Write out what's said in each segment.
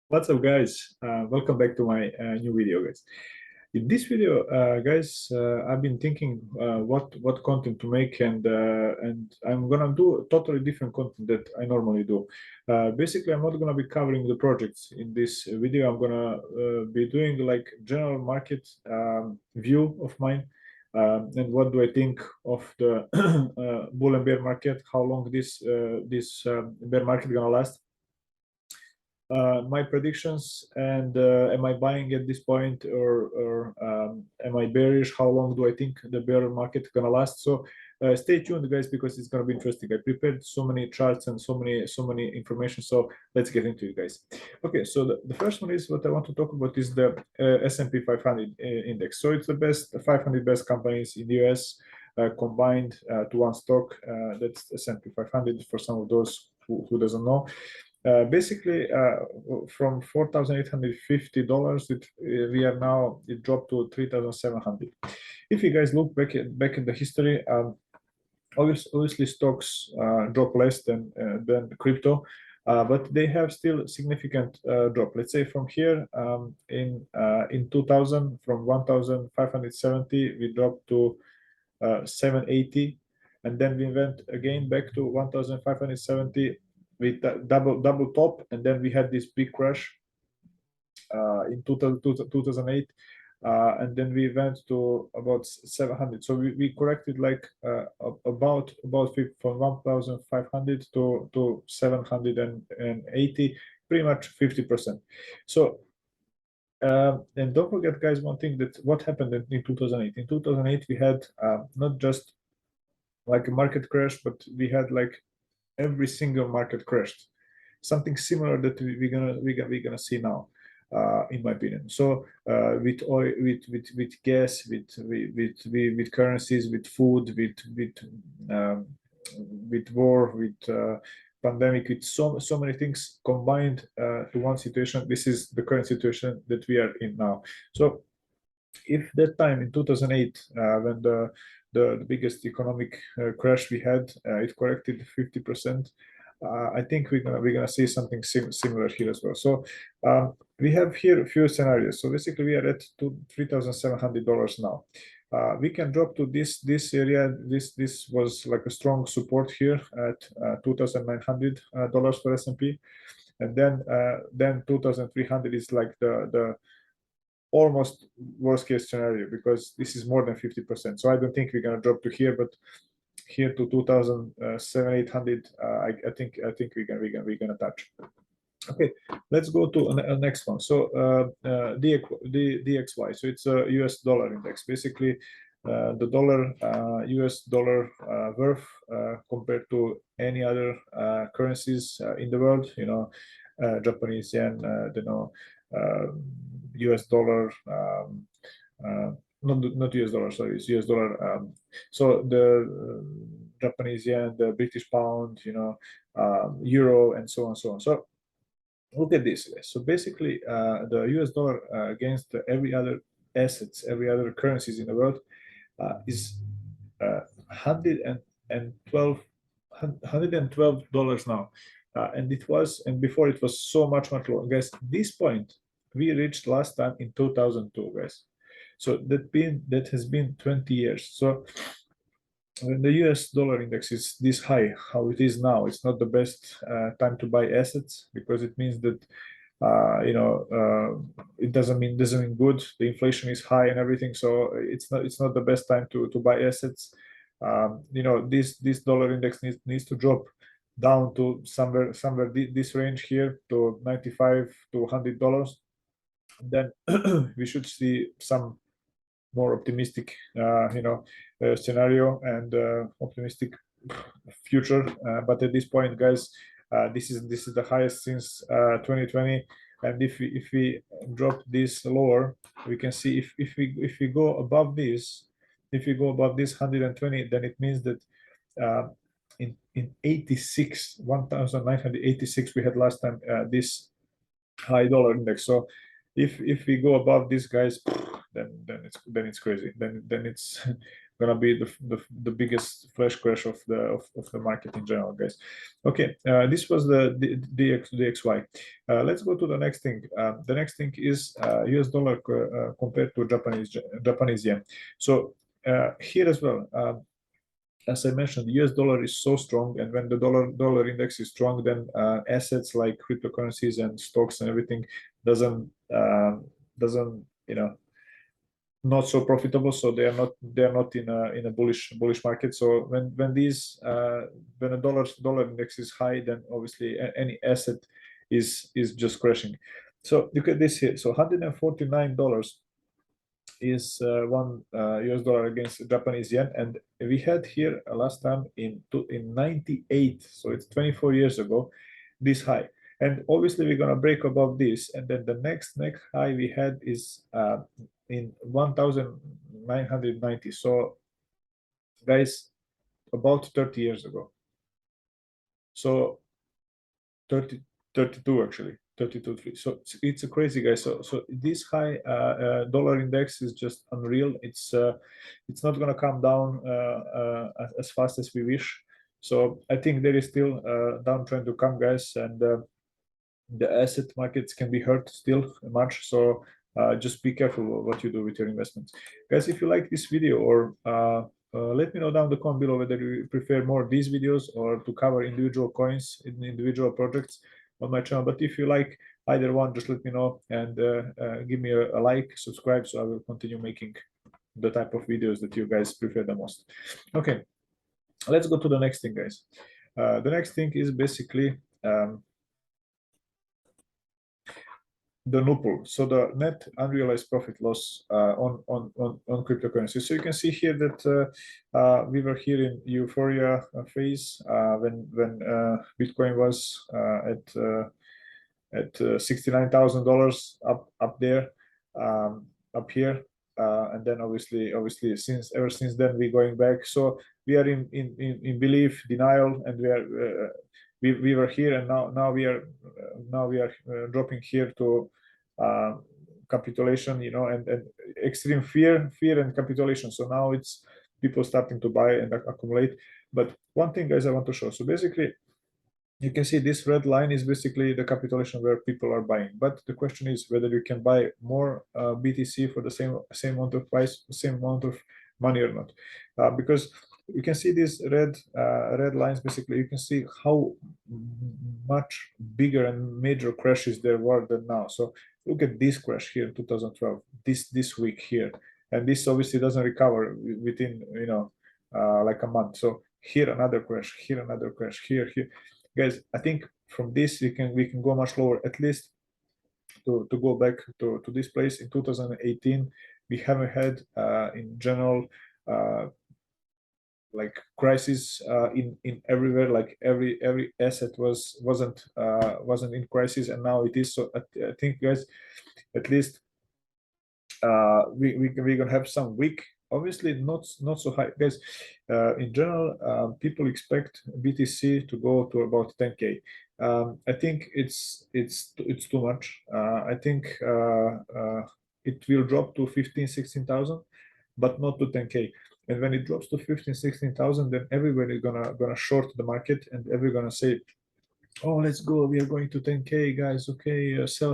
What's up, guys? Welcome back to my new video, guys. In this video, guys, I've been thinking what content to make, and I'm gonna do totally different content that I normally do. Basically, I'm not gonna be covering the projects in this video. I'm gonna be doing like general market view of mine, and what do I think of the bull and bear market? How long this bear market gonna last? My predictions, and am I buying at this point, or am I bearish? How long do I think the bear market gonna last? So stay tuned, guys, because it's gonna be interesting. I prepared so many charts and so many information. So let's get into it, guys. Okay, so the first one is what I want to talk about is the S&P 500 index. So it's the best 500 best companies in the US combined to one stock. That's S&P 500 for some of those who doesn't know. Basically, from $4,850, we are now, it dropped to 3,700. If you guys look back in the history, obviously stocks drop less than crypto, but they have still significant drop. Let's say from here, in 2000, from 1,570, we dropped to 780, and then we went again back to 1,570 with double top, and then we had this big crash in 2008, and then we went to about 700. So we corrected like about from 1,500 to 780, pretty much 50%. So and don't forget, guys, one thing, that what happened in 2008. In 2008, we had not just like a market crash, but we had like every single market crashed. Something similar that we're gonna see now, in my opinion. So with oil, with gas, with currencies, with food, with war, with pandemic, with so many things combined to one situation. This is the current situation that we are in now. So if that time in 2008, when the biggest economic crash we had, it corrected 50%, I think we're gonna see something similar here as well. So we have here a few scenarios. So basically, we are at $3,700 now. We can drop to this area. This was like a strong support here at $2,900 for S&P, and then 2,300 is like the almost worst case scenario, because this is more than 50%. So I don't think we're gonna drop to here, but here to 2,700-800, I think we're gonna touch. Okay, let's go to the next one. So DXY. So it's a US dollar index. Basically, the dollar, US dollar worth compared to any other currencies in the world. You know, Japanese yen. US dollar. Not US dollar. Sorry, it's US dollar. So the Japanese yen, the British pound, euro, and so on and so on. So look at this. So basically, the US dollar against every other assets, every other currencies in the world is $112 now, and before it was so much lower, guys. This point we reached last time in 2002, guys. So that has been 20 years. So when the US dollar index is this high, how it is now, it's not the best time to buy assets, because it means that it doesn't mean good. The inflation is high and everything, so it's not the best time to buy assets. This dollar index needs to drop down to somewhere this range here, to 95 to $100. Then we should see some more optimistic scenario and optimistic future. But at this point, guys, this is the highest since 2020. And if we drop this lower, we can see if we go above this, 120, then it means that in 86, 1986, we had last time this high dollar index. So if we go above this, guys, then it's crazy. Then it's gonna be the biggest flash crash of the market in general, guys. Okay, this was the DXY. Let's go to the next thing. The next thing is US dollar compared to Japanese yen. So here as well, as I mentioned, the US dollar is so strong, and when the dollar index is strong, then assets like cryptocurrencies and stocks and everything doesn't not so profitable. So they are not in a bullish market. So when a dollar index is high, then obviously any asset is just crashing. So look at this here. So $149 is one US dollar against Japanese yen, and we had here last time in 98, so it's 24 years ago, this high. And obviously we're gonna break above this, and then the next high we had is in 1990. So guys, about 30 years ago. So 32 actually. 32.3. So it's a crazy, guys. So this high dollar index is just unreal. It's not gonna come down as fast as we wish. So I think there is still a downtrend to come, guys, and the asset markets can be hurt still much. So just be careful what you do with your investments, guys. If you like this video, or let me know down the comment below whether you prefer more of these videos or to cover individual coins in individual projects on my channel. But if you like either one, just let me know, and give me a like, subscribe, so I will continue making the type of videos that you guys prefer the most. Okay, let's go to the next thing, guys. The next thing is basically the NUPL, so the net unrealized profit loss on cryptocurrency. So you can see here that we were here in euphoria phase when Bitcoin was at $69,000 up there, up here, and then obviously ever since then we're going back. So we are in belief, denial, and we were here, and now we are dropping here to capitulation, and extreme fear and capitulation. So now it's people starting to buy and accumulate. But one thing, guys, I want to show. So basically, you can see this red line is basically the capitulation where people are buying. But the question is whether you can buy more BTC for the same amount of price, same amount of money or not, because you can see these red lines. Basically, you can see how much bigger and major crashes there were than now. So look at this crash here in 2012, this week here, and this obviously doesn't recover within like a month. So here another crash, here another crash, here. Guys, I think from this we can go much lower, at least to go back to this place in 2018. We haven't had in general like crisis in everywhere. Like every asset wasn't in crisis, and now it is. So I think, guys, at least we're gonna have some weak, obviously not so high, guys. In general, people expect BTC to go to about 10K. I think it's too much. I think it will drop to 15,000-16,000, but not to 10K. And when it drops to 15,000-16,000, then everybody is gonna short the market, and everyone gonna say, oh, let's go, we are going to 10K, guys. Okay, sell.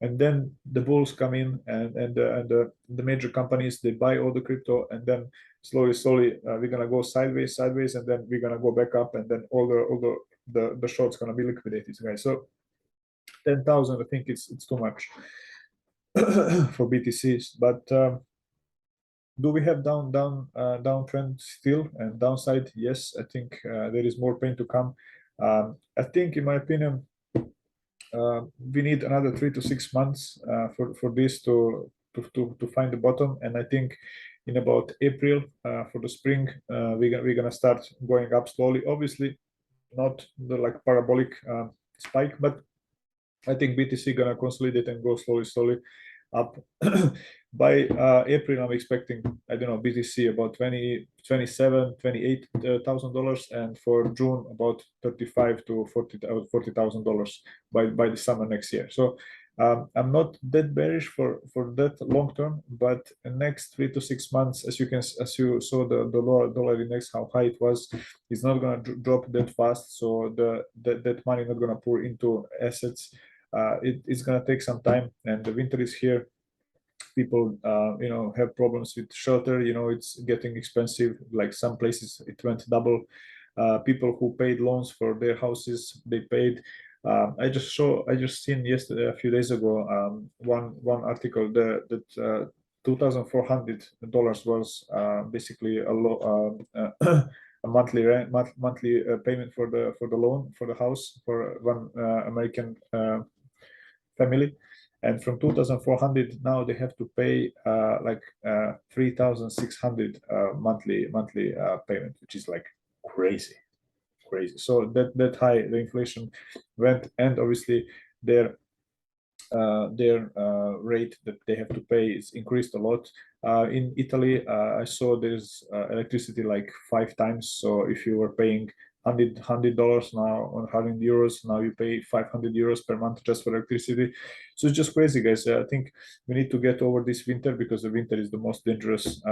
And then the bulls come in, and the major companies, they buy all the crypto, and then slowly we're gonna go sideways, and then we're gonna go back up, and then all the shorts gonna be liquidated, guys. So 10,000, I think it's too much for BTCs. But do we have downtrend still and downside? Yes, I think there is more pain to come. I think, in my opinion, we need another 3 to 6 months for this to find the bottom. And I think in about April for the spring, we're gonna start going up slowly. Obviously, not the like parabolic spike, but I think BTC gonna consolidate and go slowly up. By April, I'm expecting, I don't know, BTC about $28,000, and for June about $35,000 to $40,000 by the summer next year. So I'm not that bearish for that long term, but the next 3 to 6 months, as you saw the dollar index, how high it was, it's not gonna drop that fast. So that money not gonna pour into assets. It's gonna take some time, and the winter is here. People have problems with shelter. It's getting expensive. Like some places it went double. People who paid loans for their houses, they paid. I just seen yesterday, a few days ago, one article that $2,400 was basically a monthly payment for the loan for the house for one American family. And from 2,400 now they have to pay like 3,600 monthly payment, which is like crazy. So that high the inflation went, and obviously their rate that they have to pay is increased a lot. In Italy, I saw there's electricity like 5 times. So if you were paying $100 now on €100, now you pay €500 per month just for electricity. So it's just crazy, guys. I think we need to get over this winter, because the winter is the most dangerous,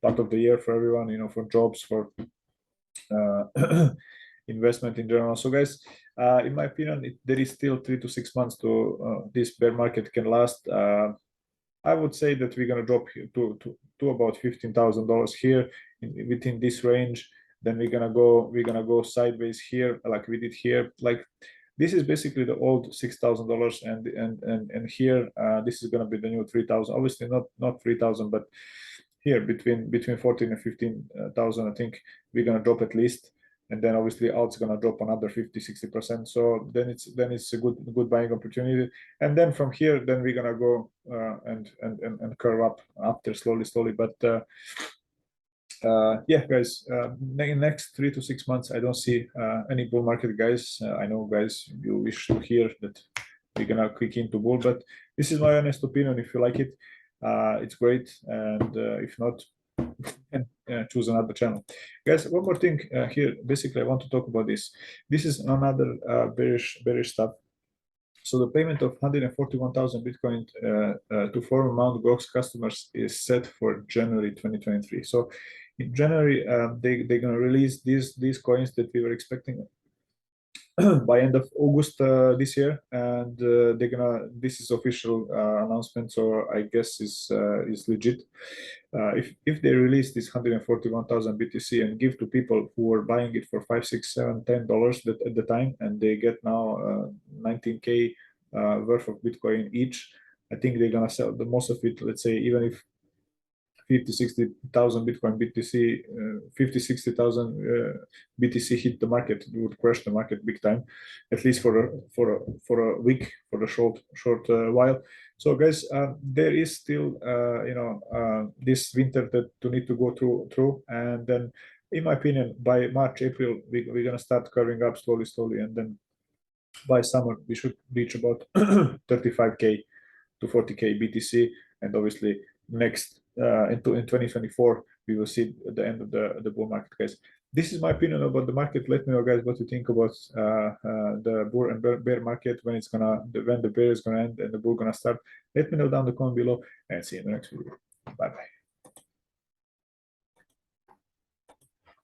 part of the year for everyone. For jobs, for investment in general. So, guys, in my opinion, there is still 3 to 6 months to this bear market can last. I would say that we're gonna drop to about $15,000 here within this range. Then we're gonna go sideways here, like we did here. Like this is basically the old $6,000, and here this is gonna be the new 3,000. Obviously not 3,000, but here between 14 and 15,000, I think we're gonna drop at least. And then obviously alt's gonna drop another 50-60%. So then it's a good buying opportunity. And then from here, then we're gonna go and curve up after slowly. But yeah, guys, in next 3 to 6 months, I don't see any bull market, guys. I know, guys, you wish to hear that we're gonna click into bull, but this is my honest opinion. If you like it, it's great, and if not, and choose another channel, guys. One more thing here. Basically, I want to talk about this. This is another bearish stuff. So the payment of 141,000 Bitcoin to former Mt. Gox customers is set for January 2023. So in January, they're gonna release these coins that we were expecting by end of August this year, and this is official announcement, so I guess is legit. If they release this 141,000 BTC and give to people who were buying it for $5, $6, $7, $10 at the time, and they get now 19K worth of Bitcoin each, I think they're gonna sell the most of it. Let's say even if 50-60,000 Bitcoin BTC, 50-60,000 BTC hit the market, it would crash the market big time, at least for a week, for a short while. So, guys, there is still this winter that to need to go through, and then, in my opinion, by March, April, we're gonna start curving up slowly, and then by summer we should reach about 35K to 40K BTC, and obviously next in 2024 we will see the end of the bull market, guys. This is my opinion about the market. Let me know, guys, what you think about the bull and bear market, when the bear is gonna end and the bull gonna start. Let me know down in the comment below, and see you in the next video. Bye bye.